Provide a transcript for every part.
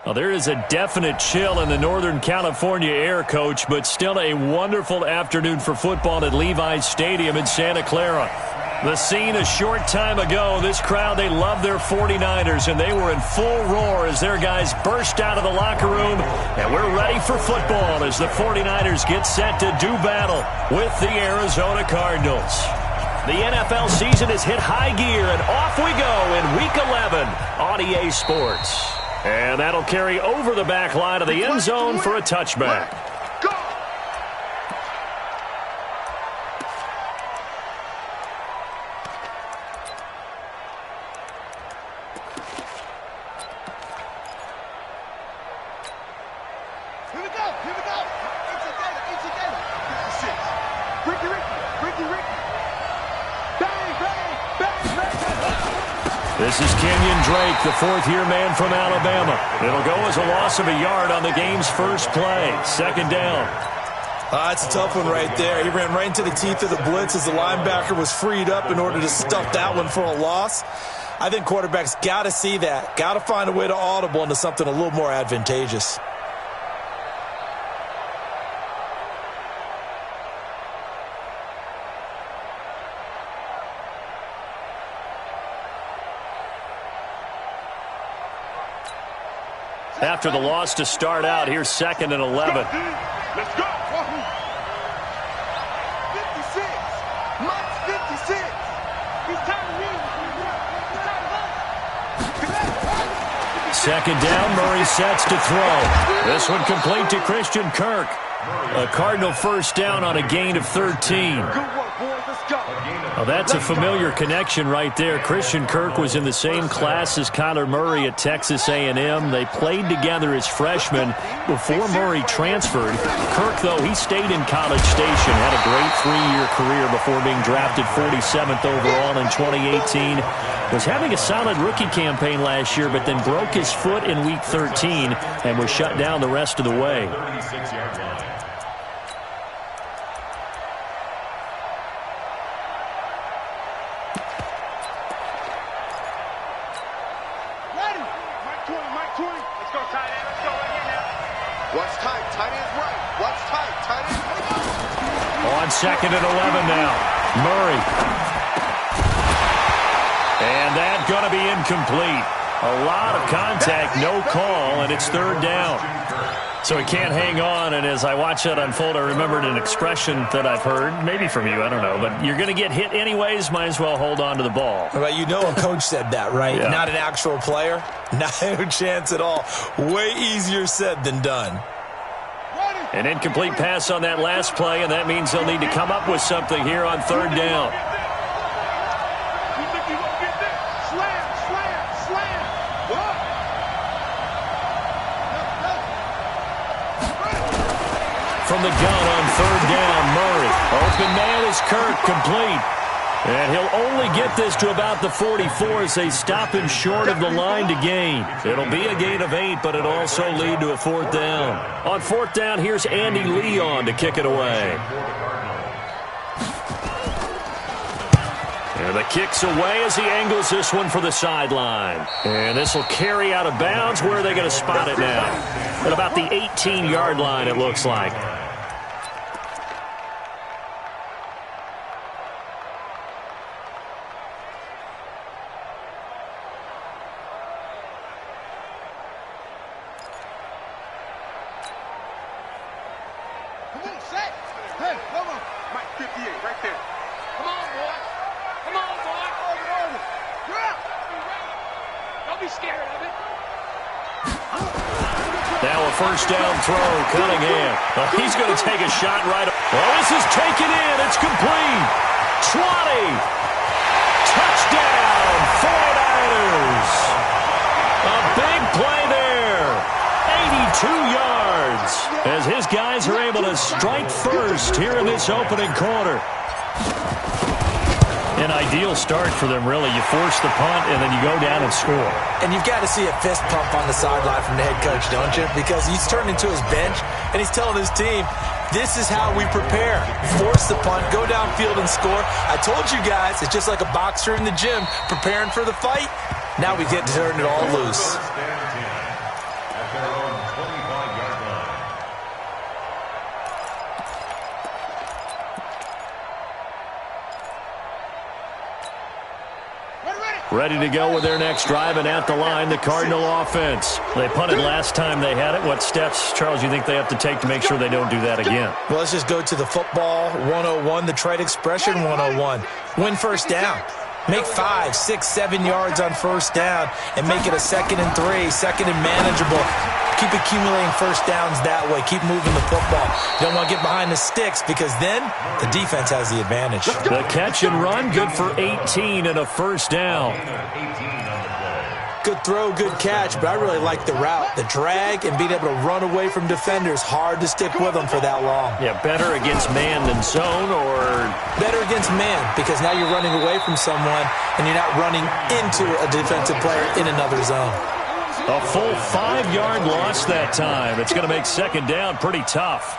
Well, there is a definite chill in the Northern California air, Coach, but still a wonderful afternoon for football at Levi's Stadium in Santa Clara. The scene a short time ago, this crowd, they love their 49ers, and they were in full roar as their guys burst out of the locker room, and we're ready for football as the 49ers get set to do battle with the Arizona Cardinals. The NFL season has hit high gear, and off we go in Week 11 on EA Sports. And that'll carry over the back line of the end zone for a touchback. This is Kenyon Drake, the fourth-year man from Alabama. It'll go as a loss of a yard on the game's first play. Second down. It's a tough one right there. He ran right into the teeth of the blitz as the linebacker was freed up in order to stuff that one for a loss. I think quarterbacks got to see that. Got to find a way to audible into something a little more advantageous. After the loss to start out, here's 2nd and 11. Let's go. 56. Mike's 56. He's time to win. Second down, Murray sets to throw. This one complete to Christian Kirk. A Cardinal first down on a gain of 13. Good work, boys. Let's go. Well, that's a familiar connection right there. Christian Kirk was in the same class as Kyler Murray at Texas A&M. They played together as freshmen before Murray transferred. Kirk, though, he stayed in College Station, had a great 3-year career before being drafted 47th overall in 2018. Was having a solid rookie campaign last year, but then broke his foot in Week 13 and was shut down the rest of the way. On 2nd and 11 now. Murray. And that's going to be incomplete. A lot of contact, no call, and it's 3rd down. So he can't hang on, and as I watch that unfold, I remembered an expression that I've heard, maybe from you, I don't know, but you're going to get hit anyways, might as well hold on to the ball. Well, you know a coach said that, right? Yeah. Not an actual player. No chance at all. Way easier said than done. An incomplete pass on that last play, and that means they'll need to come up with something here on 3rd down. From the gun on 3rd down, Murray. Open man is Kirk, complete. And he'll only get this to about the 44 as they stop him short of the line to gain. It'll be a gain of 8, but it'll also lead to a 4th down. On 4th down, here's Andy Leon to kick it away. And the kick's away as he angles this one for the sideline. And this will carry out of bounds. Where are they going to spot it now? At about the 18-yard line, it looks like. First down throw, Cunningham. He's going to take a shot right. This is taken in. It's complete. 20. Touchdown, 49ers. A big play there. 82 yards. As his guys are able to strike first here in this opening quarter. An ideal start for them, really. You force the punt, and then you go down and score. And you've got to see a fist pump on the sideline from the head coach, don't you? Because he's turned into his bench, and he's telling his team, this is how we prepare. Force the punt, go downfield and score. I told you guys, it's just like a boxer in the gym preparing for the fight. Now we get to turn it all loose. Ready to go with their next drive, and at the line, the Cardinal offense. They punted last time they had it. What steps, Charles, you think they have to take to make sure they don't do that again? Well, let's just go to the football 101, the trade expression 101. Win first down. Make 5, 6, 7 yards on first down and make it a 2nd and 3, 2nd and manageable. Keep accumulating first downs that way. Keep moving the football. You don't want to get behind the sticks because then the defense has the advantage. The catch and run, good for 18 and a first down. Good throw, good catch, but I really like the route, the drag, and being able to run away from defenders. Hard to stick with them for that long. Yeah, better against man than zone, or? Better against man, because now you're running away from someone and you're not running into a defensive player in another zone. A full 5-yard loss that time. It's going to make second down pretty tough.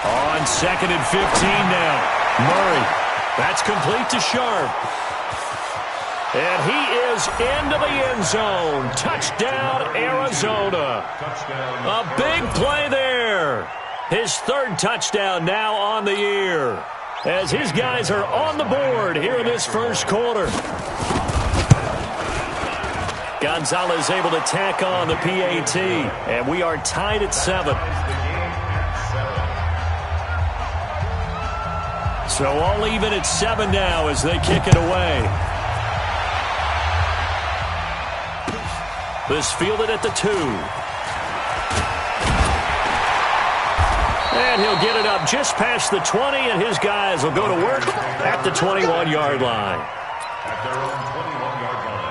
On 2nd and 15 now. Murray. That's complete to Sharp. And he is into the end zone. Touchdown, Arizona. A big play there. His 3rd touchdown now on the year, as his guys are on the board here in this first quarter. Gonzalez able to tack on the PAT, and we are tied at 7. So all even at 7 now as they kick it away. This fielded at the 2. And he'll get it up just past the 20, and his guys will go to work at the 21-yard line. At their own 21-yard line.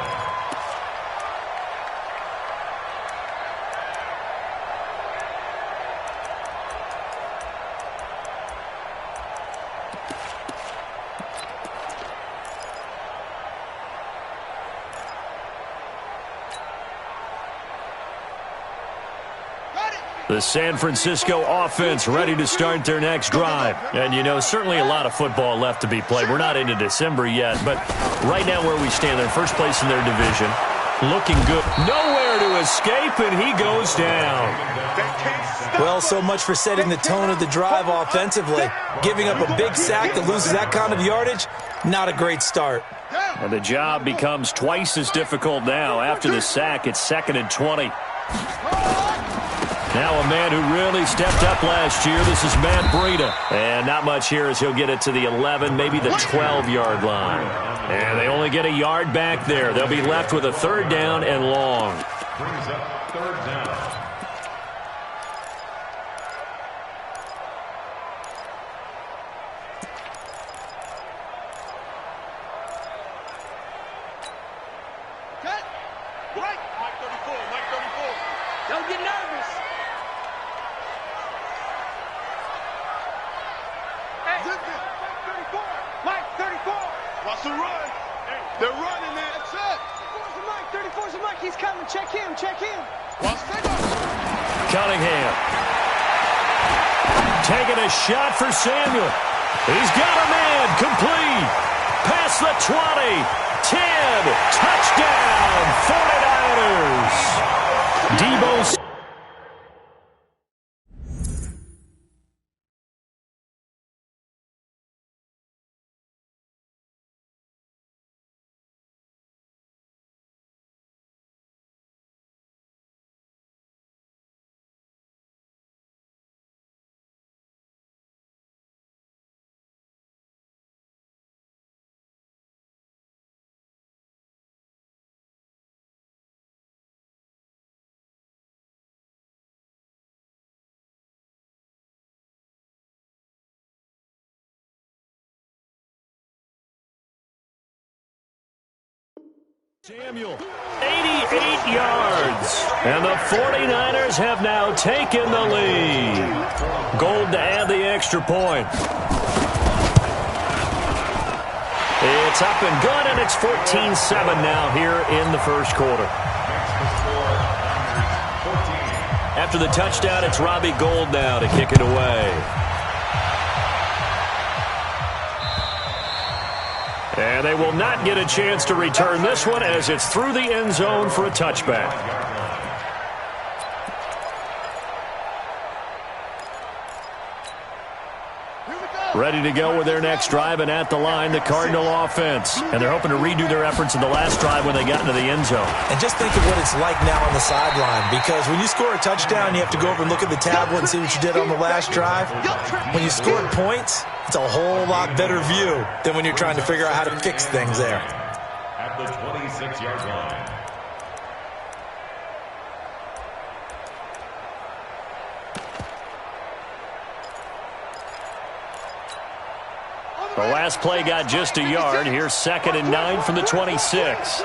The San Francisco offense ready to start their next drive. And, you know, certainly a lot of football left to be played. We're not into December yet, but right now where we stand, they're first place in their division. Looking good. Nowhere to escape, and he goes down. Well, so much for setting the tone of the drive offensively. Giving up a big sack that loses that kind of yardage, not a great start. And the job becomes twice as difficult now. After the sack, it's 2nd and 20. Now a man who really stepped up last year. This is Matt Breida. And not much here as he'll get it to the 11, maybe the 12-yard line. And they only get a yard back there. They'll be left with a 3rd down and long. Brings up 3rd down. Right. Mike 34, Mike 34. Don't get nervous. Hey, Mike 34. Watch the run. They're running it. That's it. 34's a Mike. 34's a Mike. He's coming. Check him. Check him. Watch Cunningham. Taking a shot for Samuel. He's got a man. Complete. Past the 20. 10. Touchdown. 49ers. Debo. Samuel, 88 yards. And the 49ers have now taken the lead. Gold to add the extra point. It's up and good, and it's 14-7 now here in the first quarter. After the touchdown, it's Robbie Gould now to kick it away. And they will not get a chance to return this one as it's through the end zone for a touchback. Ready to go with their next drive, and at the line, the Cardinal offense. And they're hoping to redo their efforts in the last drive when they got into the end zone. And just think of what it's like now on the sideline, because when you score a touchdown, you have to go over and look at the tablet and see what you did on the last drive. When you scored points, it's a whole lot better view than when you're trying to figure out how to fix things there. At the 26-yard line. The last play got just a yard. Here's 2nd and 9 from the 26.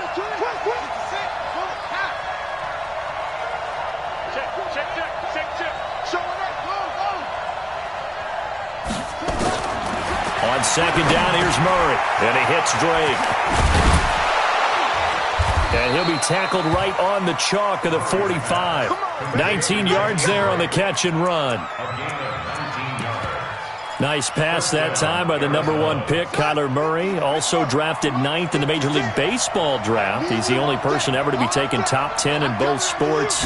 On 2nd down, here's Murray. And he hits Drake. And he'll be tackled right on the chalk of the 45. 19 yards there on the catch and run. Nice pass that time by the #1 pick, Kyler Murray. Also drafted 9th in the Major League Baseball draft. He's the only person ever to be taken top 10 in both sports.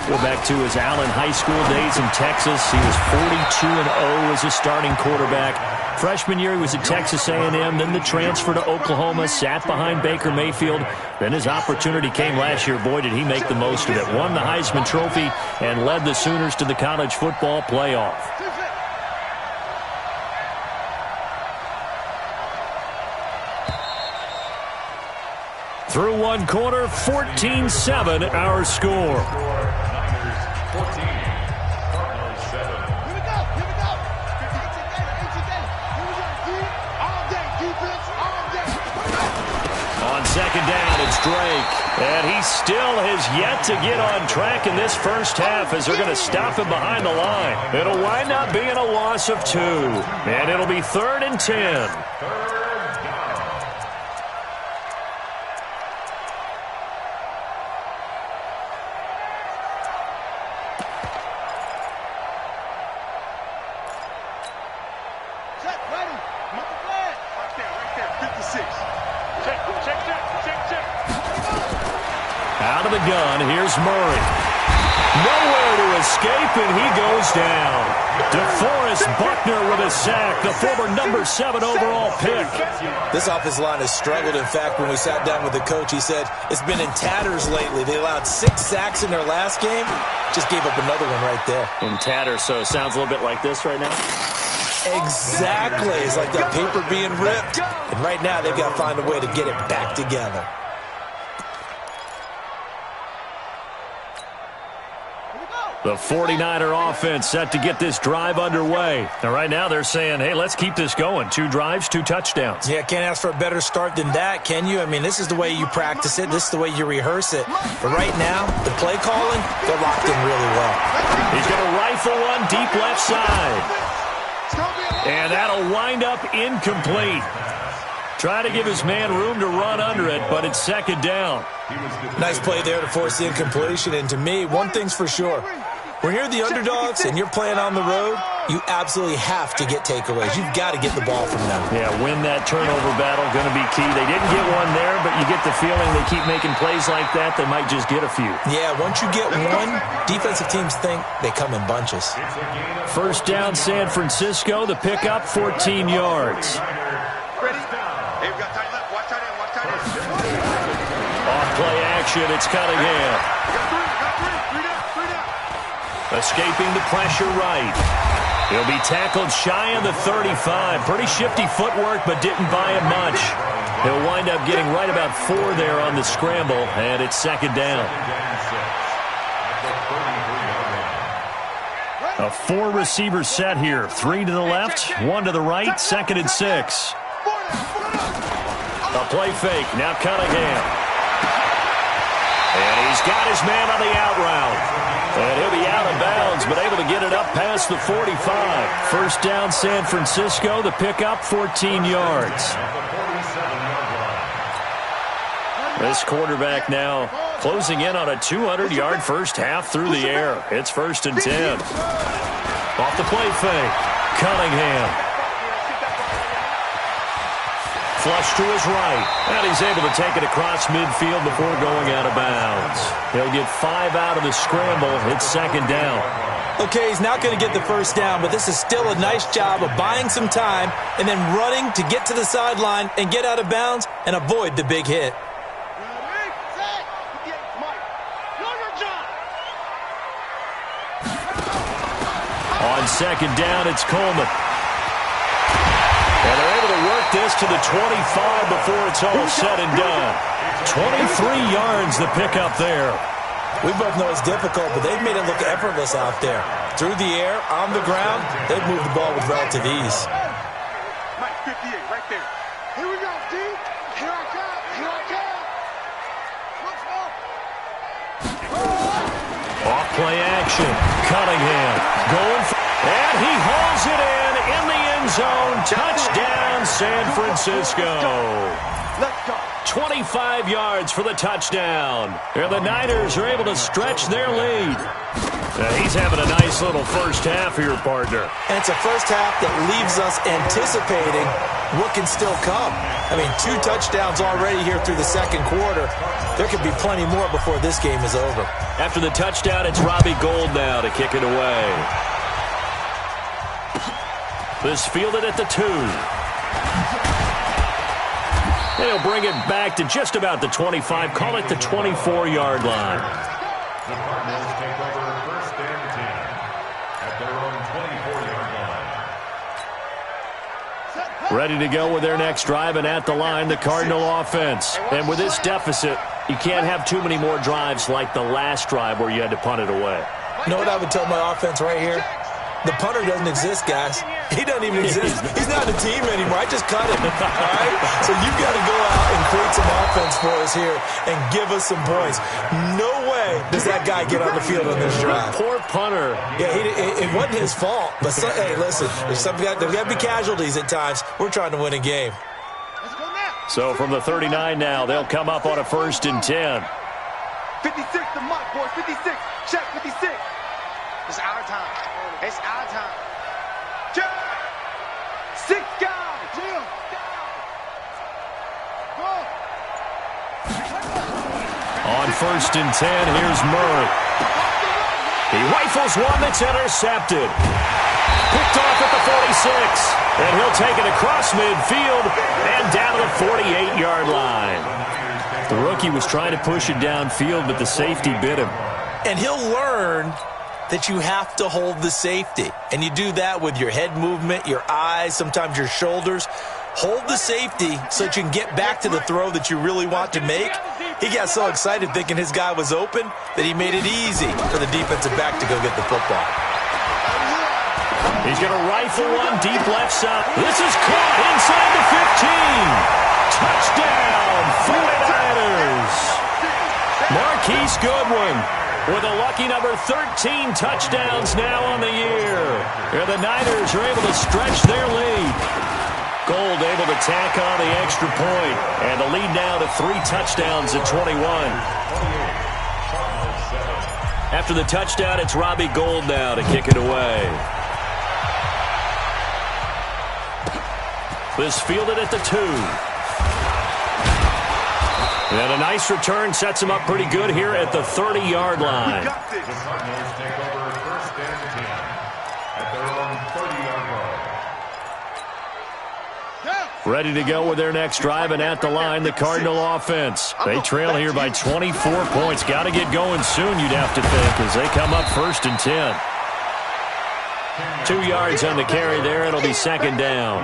Go back to his Allen High School days in Texas. He was 42-0 as a starting quarterback. Freshman year, he was at Texas A&M. Then the transfer to Oklahoma, sat behind Baker Mayfield. Then his opportunity came last year. Boy, did he make the most of it. Won the Heisman Trophy and led the Sooners to the college football playoff. Through one quarter, 14-7 our score. Niners 14, Cardinals 7. Here we go. All day, defense, all day. On 2nd down, it's Drake. And he still has yet to get on track in this first half as they're going to stop him behind the line. It'll wind up being a loss of 2. And it'll be 3rd and 10. Out of the gun, here's Murray. Nowhere to escape, and he goes down. DeForest Buckner with a sack, the former #7 overall pick. This offensive line has struggled. In fact, when we sat down with the coach, he said it's been in tatters lately. They allowed 6 sacks in their last game. Just gave up another one right there. In tatters, so it sounds a little bit like this right now. Exactly. It's like that paper being ripped. And right now, they've got to find a way to get it back together. The 49er offense set to get this drive underway. And right now they're saying, hey, let's keep this going. 2 drives, 2 touchdowns. Yeah, can't ask for a better start than that, can you? I mean, this is the way you practice it. This is the way you rehearse it. But right now, the play calling, they're locked in really well. He's going to rifle one deep left side. And that'll wind up incomplete. Try to give his man room to run under it, but it's 2nd down. Nice play there to force the incompletion. And to me, one thing's for sure. When you're the underdogs and you're playing on the road, you absolutely have to get takeaways. You've got to get the ball from them. Yeah, win that turnover battle, going to be key. They didn't get one there, but you get the feeling they keep making plays like that, they might just get a few. Yeah, once you get one, defensive teams think they come in bunches. 1st down, San Francisco. The pickup, 14 yards. Ready? Hey, we got tight left. Watch tight end. Watch tight end. Off play action, it's Cunningham. We got 3. We got 3. 3 down. 3 down. Escaping the pressure right. He'll be tackled shy of the 35. Pretty shifty footwork, but didn't buy him much. He'll wind up getting right about 4 there on the scramble, and it's 2nd down. A 4-receiver set here. 3 to the left, 1 to the right, 2nd and 6. A play fake, now Cunningham. And he's got his man on the out route. And he'll be out of bounds, but able to get it up past the 45. 1st down, San Francisco. The pickup, 14 yards. This quarterback now Closing in on a 200-yard first half through the air. It's 1st and 10. Off the play fake. Cunningham. Flush to his right. And he's able to take it across midfield before going out of bounds. He'll get 5 out of the scramble. It's 2nd down. Okay, he's not going to get the first down, but this is still a nice job of buying some time and then running to get to the sideline and get out of bounds and avoid the big hit. On 2nd down, it's Coleman. And they're able to work this to the 25 before it's all said and done. 23 yards the pickup there. We both know it's difficult, but they've made it look effortless out there. Through the air, on the ground, they've moved the ball with relative ease. Mike, 58, right there. Here we go, D. Here I come. Here I come. Let's go. Off play action. Cunningham going for, and he hauls it in the end zone. Touchdown, San Francisco. Let's go. 25 yards for the touchdown. And the Niners are able to stretch their lead. He's having a nice little first half here, partner. And it's a first half that leaves us anticipating what can still come. I mean, 2 touchdowns already here through the 2nd quarter. There could be plenty more before this game is over. After the touchdown, it's Robbie Gould now to kick it away. This fielded at the 2. And he'll bring it back to just about the 25. Call it the 24-yard line. The Cardinals take over 1st and 10 at their own 24-yard line. Ready to go with their next drive, and at the line, the Cardinal offense. And with this deficit, you can't have too many more drives like the last drive where you had to punt it away. You know what I would tell my offense right here? The punter doesn't exist, guys. He doesn't even exist. He's not a team anymore. I just cut him. All right? So you've got to go out and create some offense for us here and give us some points. No way does that guy get on the field on this drive. Poor punter. Yeah, it wasn't his fault. But, hey, listen, there's got to be casualties at times. We're trying to win a game. Let's go now. So from the 39 now, they'll come up on a 1st and 10. 56 to Mike, boys. 56. Check 56. It's our time. It's our time. Check. 6 guys. Jim. Go. On 1st and 10, here's Murray. He rifles one that's intercepted. Picked off at the 46. And he'll take it across midfield and down to the 48-yard line. The rookie was trying to push it downfield, but the safety bit him. And he'll learn that you have to hold the safety. And you do that with your head movement, your eyes, sometimes your shoulders. Hold the safety so that you can get back to the throw that you really want to make. He got so excited thinking his guy was open that he made it easy for the defensive back to go get the football. He's going to rifle one deep left side. This is caught inside the 15. Touchdown, 49ers. Marquise Goodwin with a lucky number 13 touchdowns now on the year. And the Niners are able to stretch their lead. Gould able to tack on the extra point. And the lead now to 3 touchdowns at 21. After the touchdown, it's Robbie Gould now to kick it away. This fielded at the 2. And a nice return sets him up pretty good here at the 30-yard line. The Cardinals take over 1st and 10 at their own 30-yard line. Ready to go with their next drive, and at the line, the Cardinal offense. They trail here by 24 points. Got to get going soon, you'd have to think, as they come up 1st and 10. 2 yards on the carry there. It'll be 2nd down.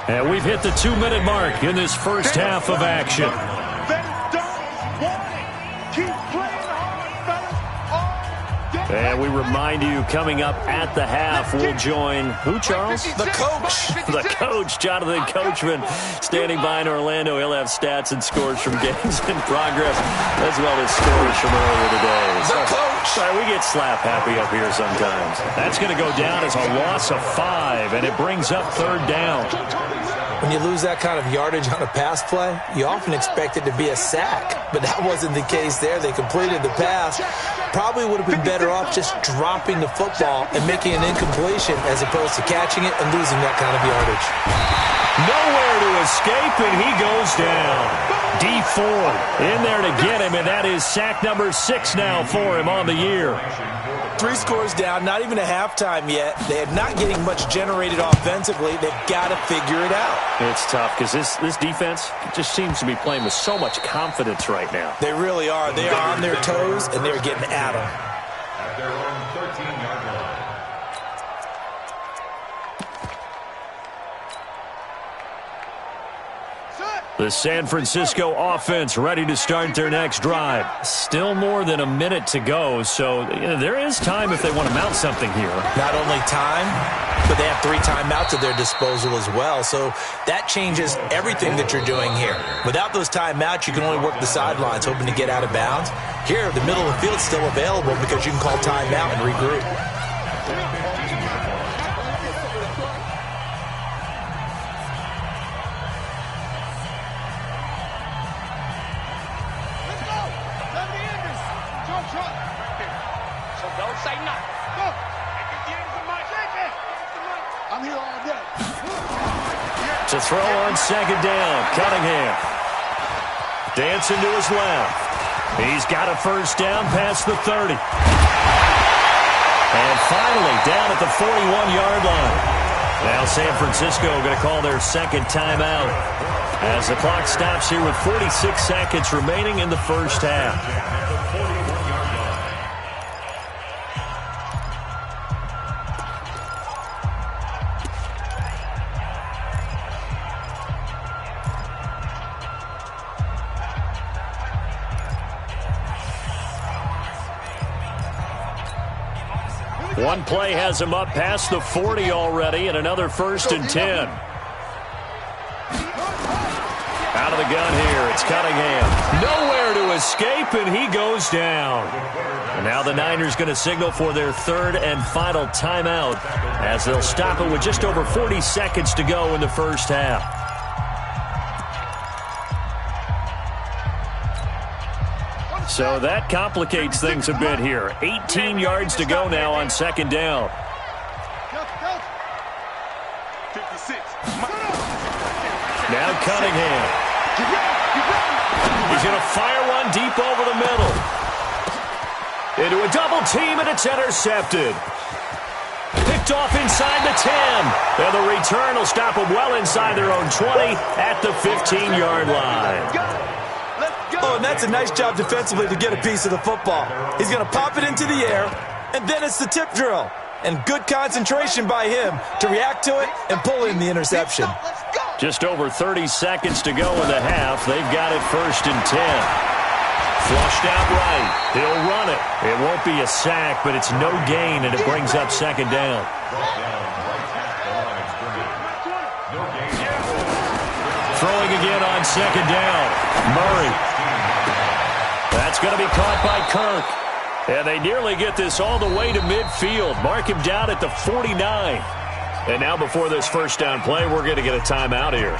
And we've hit the 2-minute mark in this first half of action. And we remind you, coming up at the half, we'll join, who, Charles? The coach. The coach, Jonathan Coachman, standing by in Orlando. He'll have stats and scores from games in progress, as well as scores from earlier today. The coach. Sorry, we get slap happy up here sometimes. That's going to go down as a loss of 5, and it brings up 3rd down. When you lose that kind of yardage on a pass play, you often expect it to be a sack. But that wasn't the case there. They completed the pass. Probably would have been better off just dropping the football and making an incompletion as opposed to catching it and losing that kind of yardage. Nowhere to escape, and he goes down. D Ford in there to get him, and that is sack number 6 now for him on the year. 3 scores down, not even a halftime yet. They are not getting much generated offensively. They've got to figure it out. It's tough because this defense just seems to be playing with so much confidence right now. They really are. They are on their toes, and they're getting at them. At their own 13-yard line. The San Francisco offense ready to start their next drive. Still more than a minute to go, so there is time if they want to mount something here. Not only time, but they have 3 timeouts at their disposal as well, so that changes everything that you're doing here. Without those timeouts, you can only work the sidelines, hoping to get out of bounds. Here, the middle of the field is still available because you can call timeout and regroup. To throw on second down, Cunningham. Dancing to his left. He's got a first down past the 30. And finally down at the 41-yard line. Now San Francisco going to call their second timeout as the clock stops here with 46 seconds remaining in the first half. One play has him up past the 40 already, and another 1st and 10. Out of the gun here, it's Cunningham. Nowhere to escape, and he goes down. And now the Niners going to signal for their 3rd and final timeout as they'll stop it with just over 40 seconds to go in the first half. So that complicates things a bit here. 18 yards to go now on second down. 56. Now Cunningham. He's going to fire one deep over the middle. Into a double team, and it's intercepted. Picked off inside the 10. And the return will stop them well inside their own 20 at the 15-yard line. Oh, and that's a nice job defensively to get a piece of the football. He's going to pop it into the air, and then it's the tip drill. And good concentration by him to react to it and pull in the interception. Just over 30 seconds to go in the half. They've got it 1st and 10. Flushed out right. He'll run it. It won't be a sack, but it's no gain, and it brings up second down. Throwing again on second down. Murray. That's going to be caught by Kirk. And they nearly get this all the way to midfield. Mark him down at the 49. And now before this first down play, we're going to get a timeout here.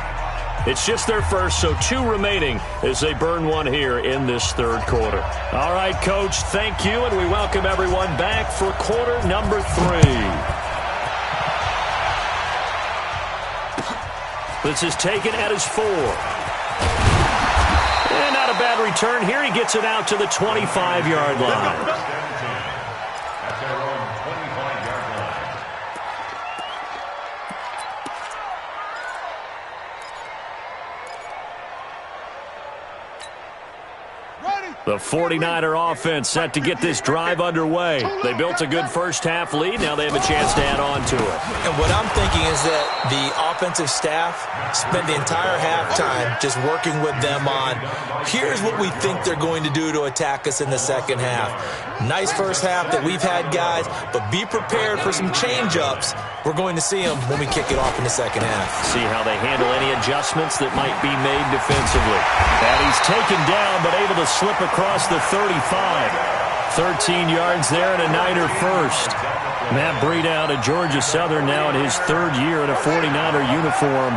It's just their first, so 2 remaining as they burn one here in this 3rd quarter. All right, Coach, thank you, and we welcome everyone back for quarter number 3. This is taken at his 4. And not a bad return here. He gets it out to the 25-yard line. At their own 25-yard line. The 49er offense set to get this drive underway. They built a good first-half lead. Now they have a chance to add on to it. And what I'm thinking is that the offensive staff spent the entire halftime just working with them on, here's what we think they're going to do to attack us in the second half. Nice first half that we've had, guys, but be prepared for some change-ups. We're going to see them when we kick it off in the second half. See how they handle any adjustments that might be made defensively. And he's taken down, but able to slip across the 35. 13 yards there and a Niner first. Matt Breida out of Georgia Southern now in his 3rd year in a 49er uniform.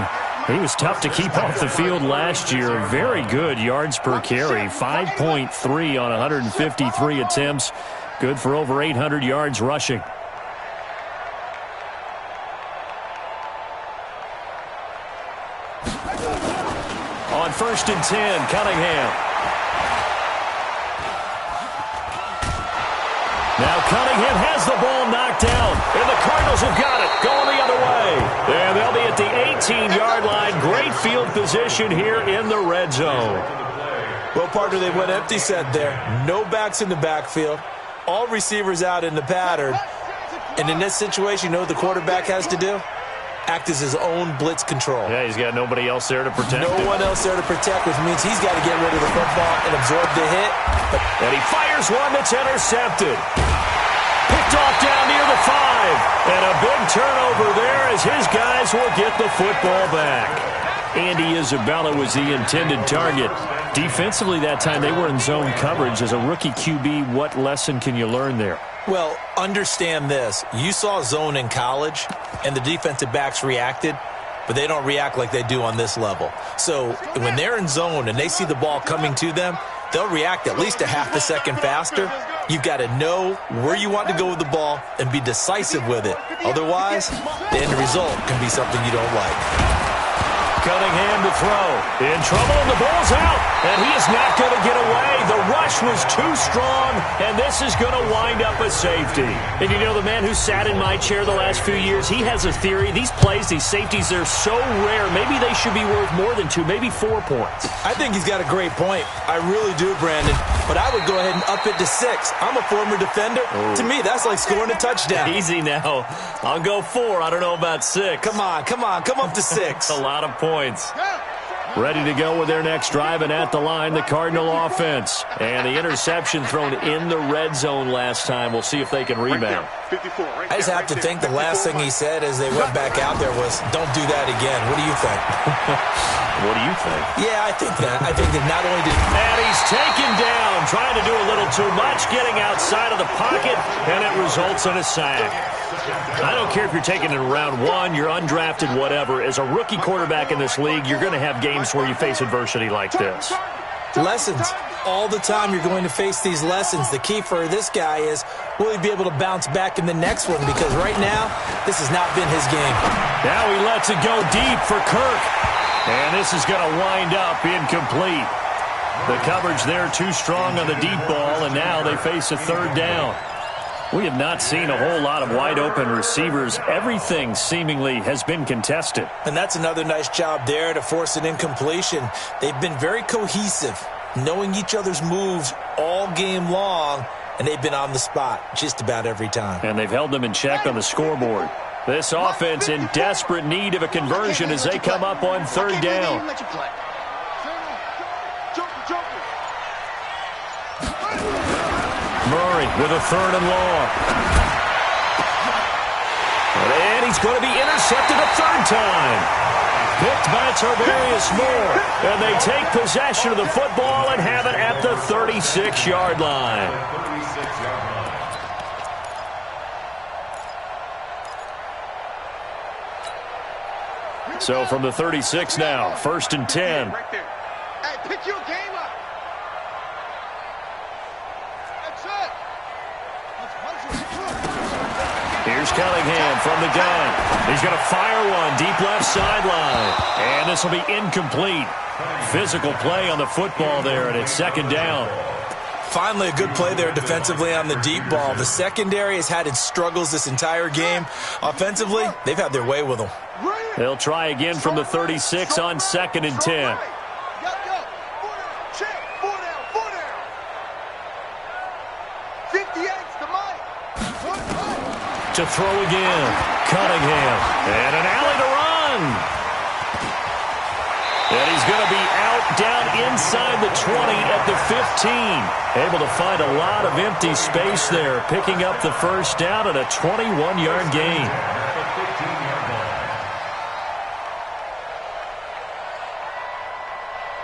He was tough to keep off the field last year. Very good yards per carry, 5.3 on 153 attempts. Good for over 800 yards rushing. On 1st and 10, Cunningham. Now Cunningham has the ball knocked down, and the Cardinals have got it, going the other way. And they'll be at the 18-yard line. Great field position here in the red zone. Well, partner, they went empty set there. No backs in the backfield. All receivers out in the pattern. And in this situation, you know what the quarterback has to do? Act as his own blitz control. Yeah, he's got nobody else there to protect him. No one else there to protect, which means he's got to get rid of the football and absorb the hit. And he fires one that's intercepted. Picked off down near the 5. And a big turnover there as his guys will get the football back. Andy Isabella was the intended target. Defensively that time, they were in zone coverage. As a rookie QB, what lesson can you learn there? Well, understand this. You saw zone in college, and the defensive backs reacted, but they don't react like they do on this level. So when they're in zone and they see the ball coming to them, they'll react at least a half a second faster. You've got to know where you want to go with the ball and be decisive with it. Otherwise, the end result can be something you don't like. Cunningham to throw. In trouble, and the ball's out. And he is not going to get away. The rush was too strong, and this is going to wind up a safety. And you know, the man who sat in my chair the last few years, he has a theory. These plays, these safeties, they're so rare. Maybe they should be worth more than 2, maybe 4 points. I think he's got a great point. I really do, Brandon. But I would go ahead and up it to 6. I'm a former defender. Ooh. To me, that's like scoring a touchdown. Easy now. I'll go 4. I don't know about 6. Come on. Come up to 6. A lot of points. Ready to go with their next drive, and at the line, the Cardinal offense. And the interception thrown in the red zone last time. We'll see if they can rebound. I just have to think the last thing he said as they went back out there was, don't do that again. What do you think? What do you think? Yeah, I think that. I think that not only did... And he's taken down, trying to do a little too much, getting outside of the pocket, and it results in a sack. I don't care if you're taking it in round 1, you're undrafted, whatever. As a rookie quarterback in this league, you're going to have games where you face adversity like this. Lessons. All the time you're going to face these lessons. The key for this guy is, will he be able to bounce back in the next one? Because right now, this has not been his game. Now he lets it go deep for Kirk. And this is going to wind up incomplete. The coverage there too strong on the deep ball, and now they face a 3rd down. We have not seen a whole lot of wide-open receivers. Everything seemingly has been contested. And that's another nice job there to force an incompletion. They've been very cohesive, knowing each other's moves all game long, and they've been on the spot just about every time. And they've held them in check on the scoreboard. This offense in desperate need of a conversion as they come up on 3rd down. Murray with a 3rd and long. And he's going to be intercepted a 3rd time. Picked by Tarvarius Moore. And they take possession of the football and have it at the 36-yard line. So from the 36 now, 1st and 10. Right there. Hey, pick your game up. That's it. Here's Cunningham from the gun. He's going to fire one deep left sideline. And this will be incomplete. Physical play on the football there, and it's 2nd down. Finally, a good play there defensively on the deep ball. The secondary has had its struggles this entire game. Offensively, they've had their way with them. They'll try again from the 36 on 2nd and 10. To throw again, Cunningham, and an alley to run. And he's going to be out down inside the 20 at the 15. Able to find a lot of empty space there, picking up the 1st down at a 21-yard gain.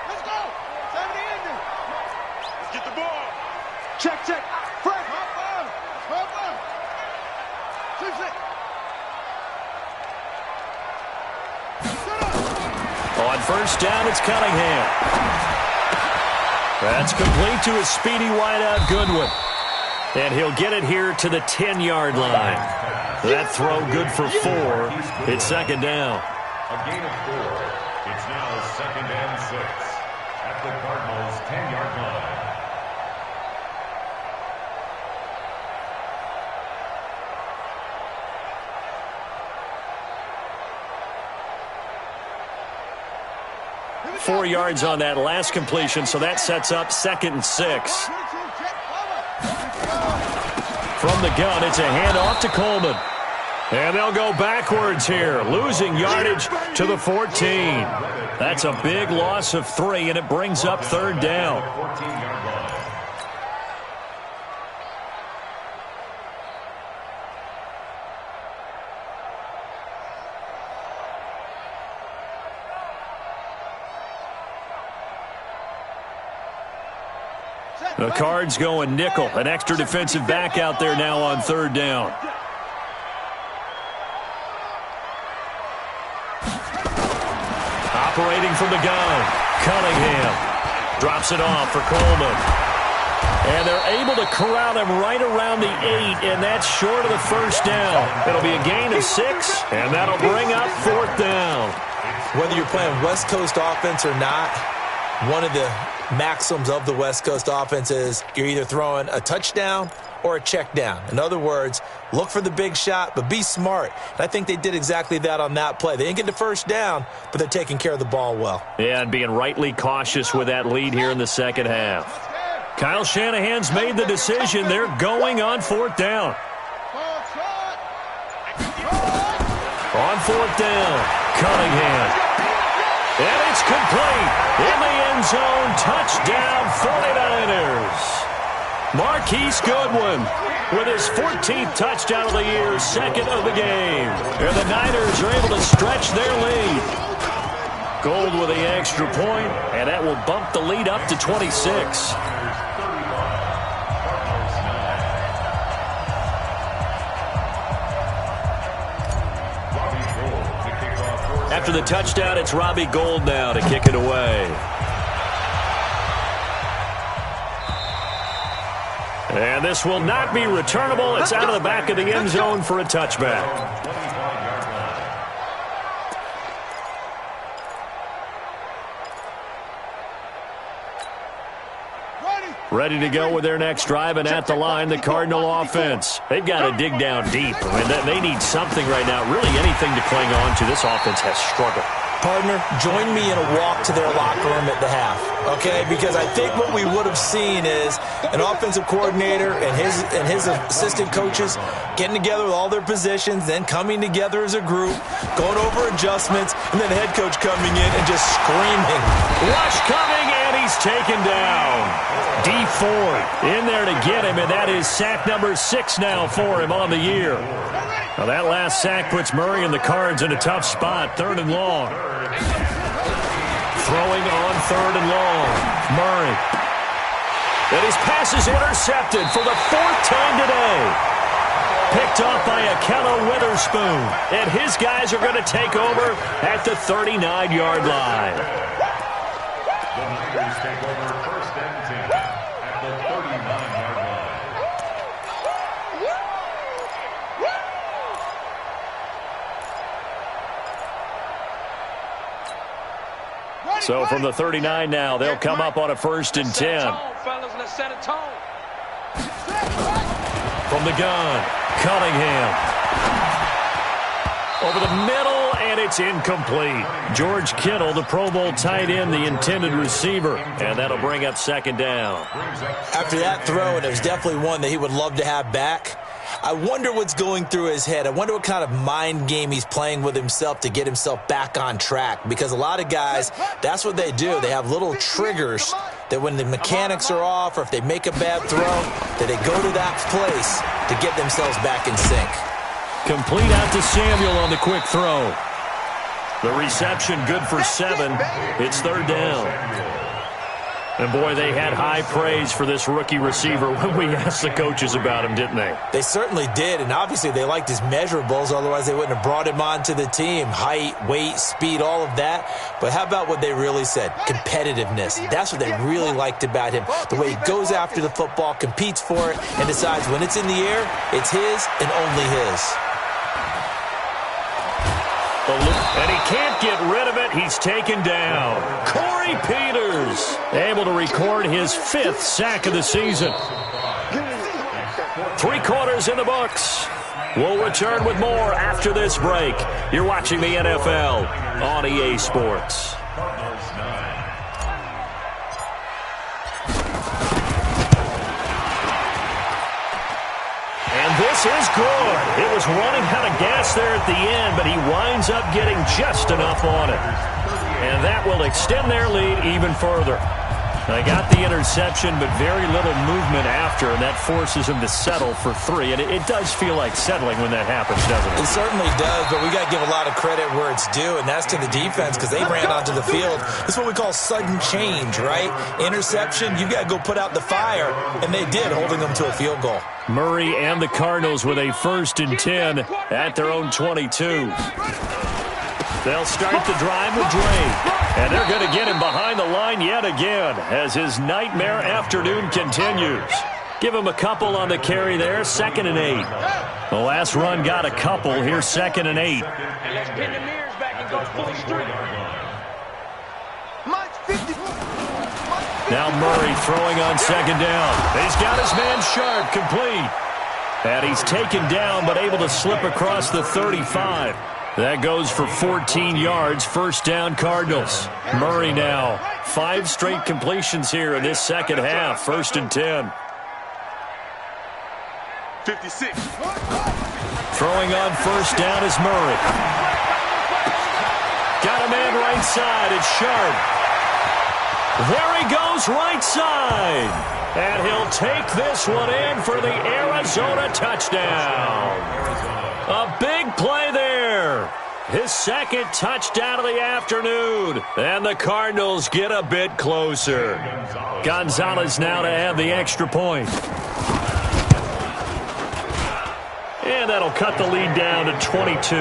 Let's go. Time to end it. Let's get the ball. Check. Frank. Hop on. 6. On first down, it's Cunningham. That's complete to his speedy wideout, Goodwin. And he'll get it here to the 10-yard line. That throw good for 4. It's second down. A gain of 4. It's now 2nd and 6 at the Cardinals' 10-yard line. Four yards on that last completion, so that sets up 2nd and 6. From the gun, it's a handoff to Coleman. And they'll go backwards here, losing yardage to the 14. That's a big loss of 3, and it brings up 3rd down. The Cards going nickel. An extra defensive back out there now on 3rd down. Operating from the gun, Cunningham drops it off for Coleman. And they're able to corral him right around the 8, and that's short of the first down. It'll be a gain of 6, and that'll bring up 4th down. Whether you're playing West Coast offense or not, one of the maxims of the West Coast offense is you're either throwing a touchdown or a check down. In other words, look for the big shot, but be smart. And I think they did exactly that on that play. They didn't get the first down, but they're taking care of the ball well. Yeah, and being rightly cautious with that lead here in the second half. Kyle Shanahan's made the decision. They're going on 4th down. On 4th down, Cunningham. And it's complete. In the end zone, touchdown 49ers. Marquise Goodwin with his 14th touchdown of the year, 2nd of the game. And the Niners are able to stretch their lead. Gold with the extra point, and that will bump the lead up to 26. After the touchdown, it's Robbie Gould now to kick it away. And this will not be returnable. It's out of the back of the end zone for a touchback. Ready to go with their next drive, and at the line, the Cardinal offense. They've got to dig down deep. I mean, they need something right now, really anything to cling on to. This offense has struggled. Partner, join me in a walk to their locker room at the half, okay? Because I think what we would have seen is an offensive coordinator and his assistant coaches getting together with all their positions, then coming together as a group, going over adjustments, and then the head coach coming in and just screaming. Rush coming, and he's taken down. D Ford in there to get him, and that is sack number 6 now for him on the year. Now that last sack puts Murray and the Cards in a tough spot, 3rd and long. Throwing on 3rd and long. Murray. And his pass is intercepted for the 4th time today. Picked off by Akello Witherspoon. And his guys are going to take over at the 39-yard line. The Niners take over 1st and 10 at the 39-yard line. So from the 39 now, they'll come up on a 1st and 10. From the gun, Cunningham. Over the middle, and it's incomplete. George Kittle, the Pro Bowl tight end, the intended receiver. And that'll bring up 2nd down. After that throw, and it was definitely one that he would love to have back, I wonder what's going through his head. I wonder what kind of mind game he's playing with himself to get himself back on track. Because a lot of guys, that's what they do. They have little triggers that when the mechanics are off or if they make a bad throw, that they go to that place to get themselves back in sync. Complete out to Samuel on the quick throw. The reception good for 7. It's 3rd down. And, boy, they had high praise for this rookie receiver when we asked the coaches about him, didn't they? They certainly did, and obviously they liked his measurables. Otherwise, they wouldn't have brought him onto the team. Height, weight, speed, all of that. But how about what they really said? Competitiveness. That's what they really liked about him. The way he goes after the football, competes for it, and decides when it's in the air, it's his and only his. And he can't get rid of it. He's taken down. Corey Peters able to record his 5th sack of the season. 3 quarters in the books. We'll return with more after this break. You're watching the NFL on EA Sports. This is good. It was running out of gas there at the end, but he winds up getting just enough on it. And that will extend their lead even further. They got the interception, but very little movement after, and that forces him to settle for 3. And it does feel like settling when that happens, doesn't it? It certainly does, but we got to give a lot of credit where it's due, and that's to the defense because they ran onto the field. This is what we call sudden change, right? Interception, you got to go put out the fire, and they did, holding them to a field goal. Murray and the Cardinals with a 1st and 10 at their own 22. They'll start the drive with Dre. And they're going to get him behind the line yet again as his nightmare afternoon continues. Give him a couple on the carry there, 2nd and 8. The last run got a couple. Here's 2nd and 8. And let's pin the mirrors back and go full street. Now Murray throwing on 2nd down. He's got his man Sharp complete. And he's taken down but able to slip across the 35. That goes for 14 yards, 1st down Cardinals. Murray now, 5 straight completions here in this second half, 1st and 10. 56. Throwing on 1st down is Murray. Got a man right side, it's Sharp. There he goes right side. And he'll take this one in for the Arizona touchdown. A big play there. His 2nd touchdown of the afternoon. And the Cardinals get a bit closer. Gonzalez now to have the extra point. And that'll cut the lead down to 22.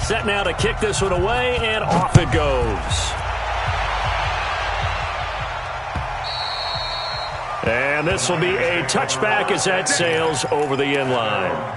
Set now to kick this one away, and off it goes. And this will be a touchback as that sails over the end line.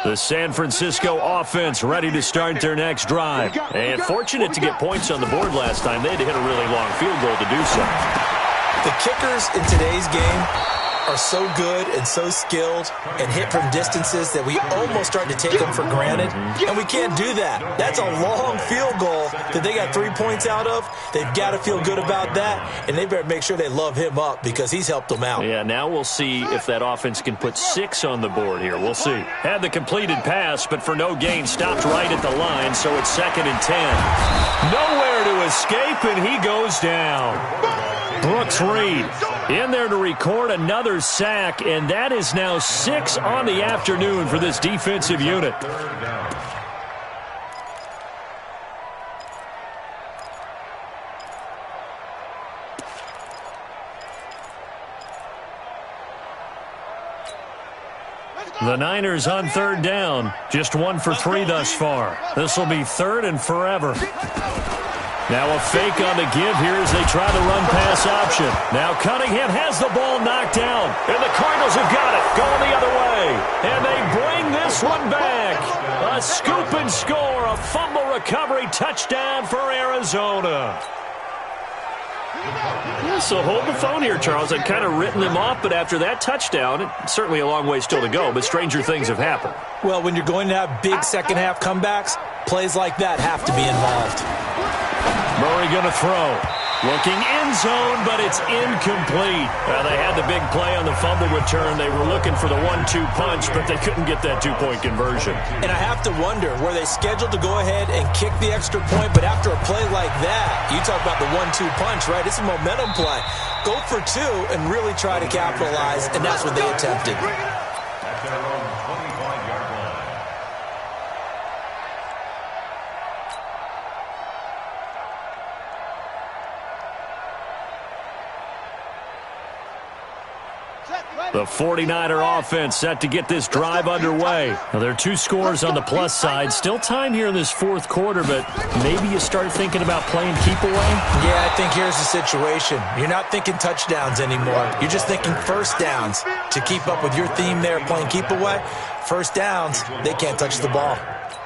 The San Francisco offense ready to start their next drive. And fortunate to get points on the board last time. They had to hit a really long field goal to do so. The kickers in today's game are so good and so skilled and hit from distances that we almost start to take them for granted. And we can't do that. That's a long field goal that they got 3 points out of. They've got to feel good about that, and they better make sure they love him up because he's helped them out. Yeah, now we'll see if that offense can put 6 on the board here. We'll see. Had the completed pass, but for no gain, stopped right at the line, so it's 2nd and 10. Nowhere to escape, and he goes down. Brooks Reed in there to record another sack, and that is now 6 on the afternoon for this defensive unit. The Niners on 3rd down, just 1 for 3 thus far. This will be 3rd and forever. Now a fake on the give here as they try the run-pass option. Now Cunningham has the ball knocked down, and the Cardinals have got it, going the other way. And they bring this one back. A scoop and score, a fumble recovery touchdown for Arizona. Yeah, so hold the phone here, Charles. I'd kind of written them off, but after that touchdown, it's certainly a long way still to go, but stranger things have happened. Well, when you're going to have big second-half comebacks, plays like that have to be involved. Murray going to throw. Looking end zone, but it's incomplete. They had the big play on the fumble return. They were looking for the 1-2 punch, but they couldn't get that two-point conversion. And I have to wonder, were they scheduled to go ahead and kick the extra point, but after a play like that, you talk about the 1-2 punch, right? It's a momentum play. Go for two and really try to capitalize, and that's what they attempted. At their own 25-yard line. The 49er offense set to get this drive underway. Now, there are two scores on the plus side. Still time here in this fourth quarter, but maybe you start thinking about playing keep away? Yeah, I think here's the situation. You're not thinking touchdowns anymore. You're just thinking first downs. To keep up with your theme there, playing keep away, first downs, they can't touch the ball.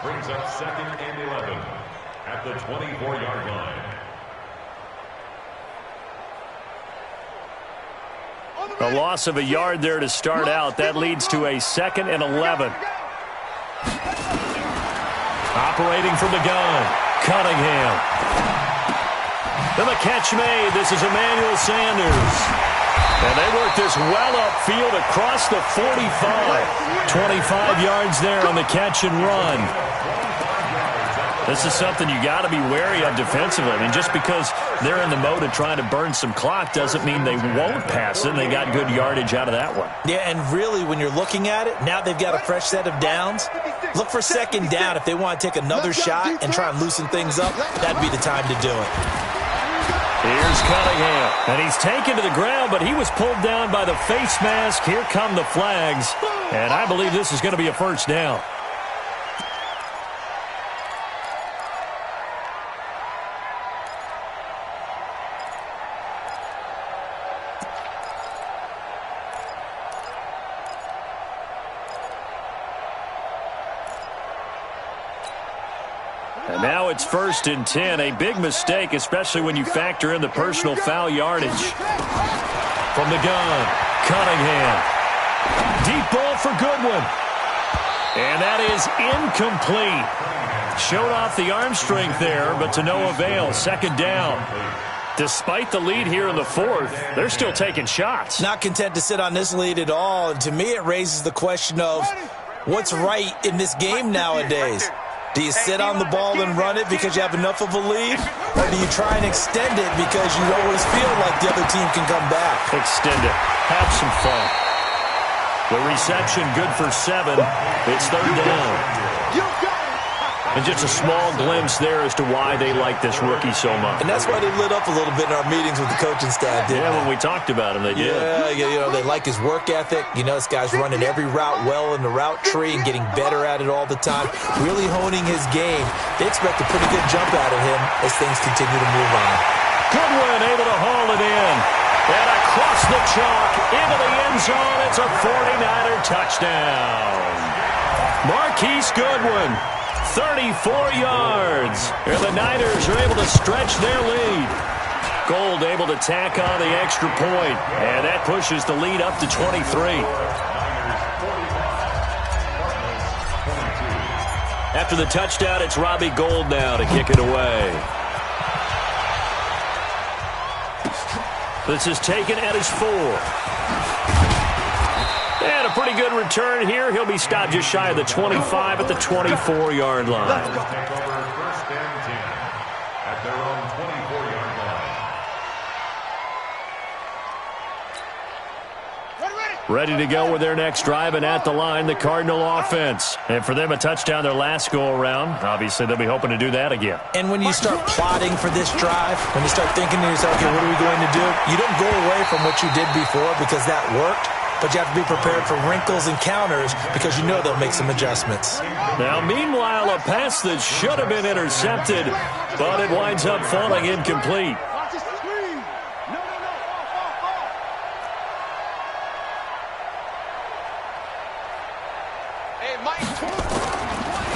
Brings up 2nd and 11 at the 24-yard line. A loss of a yard there to start out. That leads to a 2nd and 11. Operating from the gun, Cunningham. And the catch made. This is Emmanuel Sanders. And they work this well upfield across the 45. 25 yards there on the catch and run. This is something you got to be wary of defensively. I mean, just because they're in the mode of trying to burn some clock doesn't mean they won't pass it. And they got good yardage out of that one. Yeah, and really, when you're looking at it, now they've got a fresh set of downs. Look for second down if they want to take another shot and try and loosen things up. That'd be the time to do it. Here's Cunningham, and he's taken to the ground, but he was pulled down by the face mask. Here come the flags, and I believe this is going to be a first down. And now it's 1st and 10. A big mistake, especially when you factor in the personal foul yardage. From the gun, Cunningham. Deep ball for Goodwin. And that is incomplete. Showed off the arm strength there, but to no avail. 2nd down. Despite the lead here in the fourth, they're still taking shots. Not content to sit on this lead at all. And to me, it raises the question of what's right in this game nowadays. Do you sit on the ball and run it because you have enough of a lead? Or do you try and extend it because you always feel like the other team can come back? Extend it. Have some fun. The reception good for 7. It's 3rd down. And just a small glimpse there as to why they like this rookie so much. And that's why they lit up a little bit in our meetings with the coaching staff, didn't they? When we talked about him, they did. Yeah, they like his work ethic. You know, this guy's running every route well in the route tree and getting better at it all the time, really honing his game. They expect a pretty good jump out of him as things continue to move on. Goodwin able to haul it in. And across the chalk into the end zone. It's a 49er touchdown. Marquise Goodwin. 34 yards. And the Niners are able to stretch their lead. Gold able to tack on the extra point. And that pushes the lead up to 23. After the touchdown, it's Robbie Gould now to kick it away. This is taken at his 4. And a pretty good return here. He'll be stopped just shy of the 25 at the 24-yard line. Take over 1st and 10 at their own 24-yard line. Ready to go with their next drive, and at the line, the Cardinal offense. And for them, a touchdown their last go-around. Obviously, they'll be hoping to do that again. And when you start plotting for this drive, when you start thinking to yourself, okay, what are we going to do? You don't go away from what you did before because that worked. But you have to be prepared for wrinkles and counters because you know they'll make some adjustments. Now, meanwhile, a pass that should have been intercepted, but it winds up falling incomplete.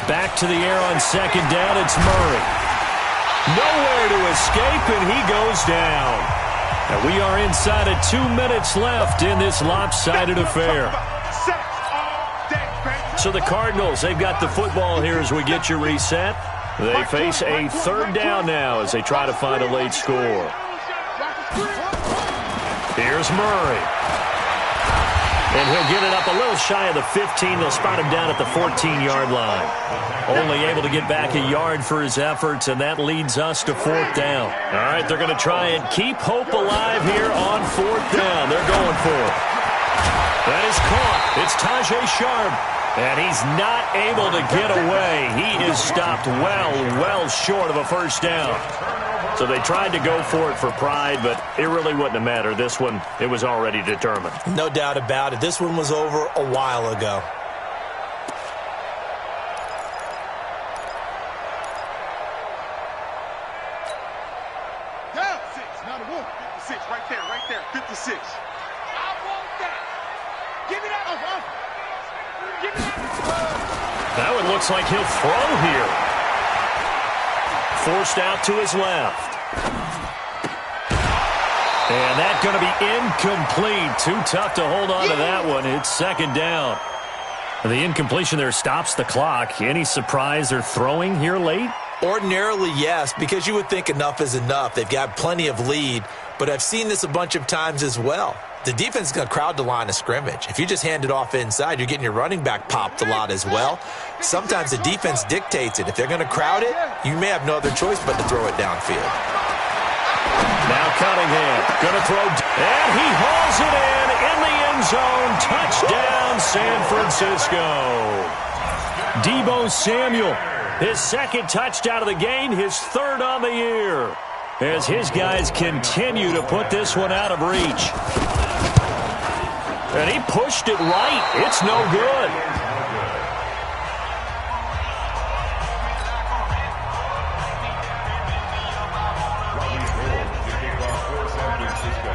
Back to the air on 2nd down, it's Murray. Nowhere to escape, and he goes down. And we are inside of 2 minutes left in this lopsided affair. So the Cardinals, they've got the football here as we get you reset. They face a 3rd down now as they try to find a late score. Here's Murray. And he'll get it up a little shy of the 15. They'll spot him down at the 14-yard line. Only able to get back a yard for his efforts, and that leads us to 4th down. All right, they're going to try and keep hope alive here on 4th down. They're going for it. That is caught. It's Tajay Sharp. And he's not able to get away. He is stopped well short of a first down. So they tried to go for it for pride, but it really wouldn't have mattered. This one, it was already determined. No doubt about it. This one was over a while ago. Down 6, not a wolf. 56, right there, 56. I want that. Give me that. Give me that. That one looks like he'll throw here. Forced out to his left. And that's going to be incomplete. Too tough to hold on to that one. It's 2nd down. The incompletion there stops the clock. Any surprise they're throwing here late? Ordinarily, yes, because you would think enough is enough. They've got plenty of lead, but I've seen this a bunch of times as well. The defense is going to crowd the line of scrimmage. If you just hand it off inside, you're getting your running back popped a lot as well. Sometimes the defense dictates it. If they're going to crowd it, you may have no other choice but to throw it downfield. Now Cunningham going to throw, and he hauls it in the end zone. Touchdown, San Francisco. Deebo Samuel, his 2nd touchdown of the game, his 3rd on the year, as his guys continue to put this one out of reach. And he pushed it right. It's no good.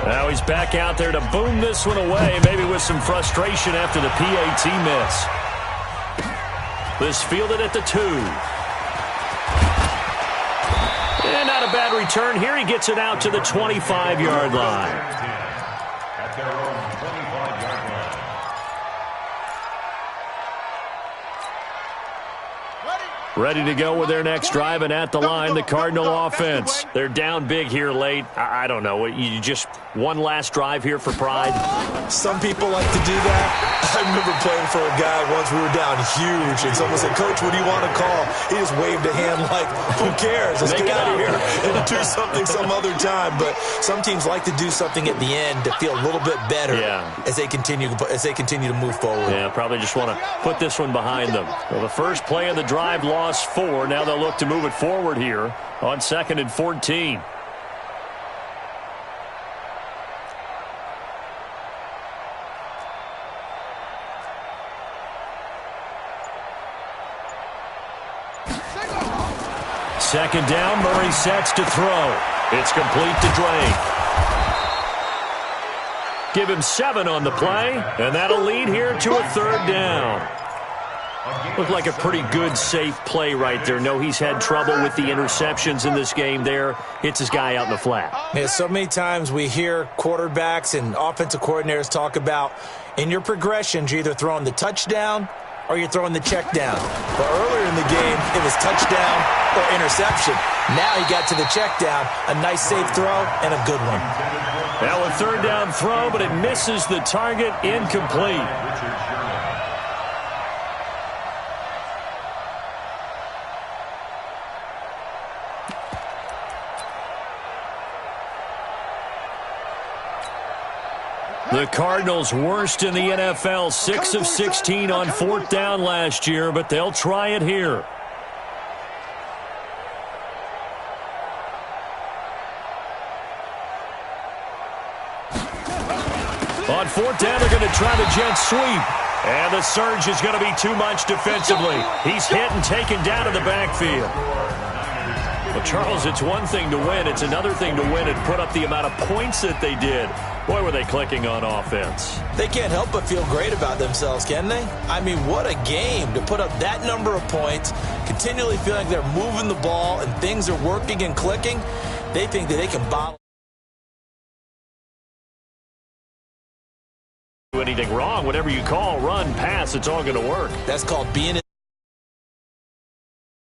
Now he's back out there to boom this one away, maybe with some frustration after the PAT miss. This fielded at the 2. And not a bad return here. He gets it out to the 25-yard line. At their own 25-yard line. Ready to go with their next drive, and at the line, the Cardinal offense. They're down big here late. I don't know. You just one last drive here for pride? Some people like to do that. I remember playing for a guy once. We were down huge, and someone said, "Coach, what do you want to call?" He just waved a hand like, "Who cares? Let's get out of here and do something some other time." But some teams like to do something at the end to feel a little bit better as they continue to move forward. Yeah, probably just want to put this one behind them. Well, the first play of the drive lost 4. Now they'll look to move it forward here on 2nd and 14. Second down, Murray sets to throw. It's complete to Drake. Give him 7 on the play, and that'll lead here to a 3rd down. Looked like a pretty good, safe play right there. No, he's had trouble with the interceptions in this game there. Hits his guy out in the flat. Yeah, so many times we hear quarterbacks and offensive coordinators talk about in your progressions, you're either throwing the touchdown or you're throwing the check down. But earlier in the game, it was touchdown or interception. Now he got to the check down, a nice safe throw, and a good one. Now a 3rd down throw, but it misses the target, incomplete. The Cardinals worst in the NFL, 6 of 16 on 4th down last year, but they'll try it here. On 4th down, they're going to try the jet sweep. And the surge is going to be too much defensively. He's hit and taken down in the backfield. Well, Charles, it's one thing to win. It's another thing to win and put up the amount of points that they did. Boy, were they clicking on offense. They can't help but feel great about themselves, can they? I mean, what a game to put up that number of points, continually feeling like they're moving the ball and things are working and clicking. They think that they can bottle anything wrong. Whatever you call, run, pass, it's all going to work. That's called being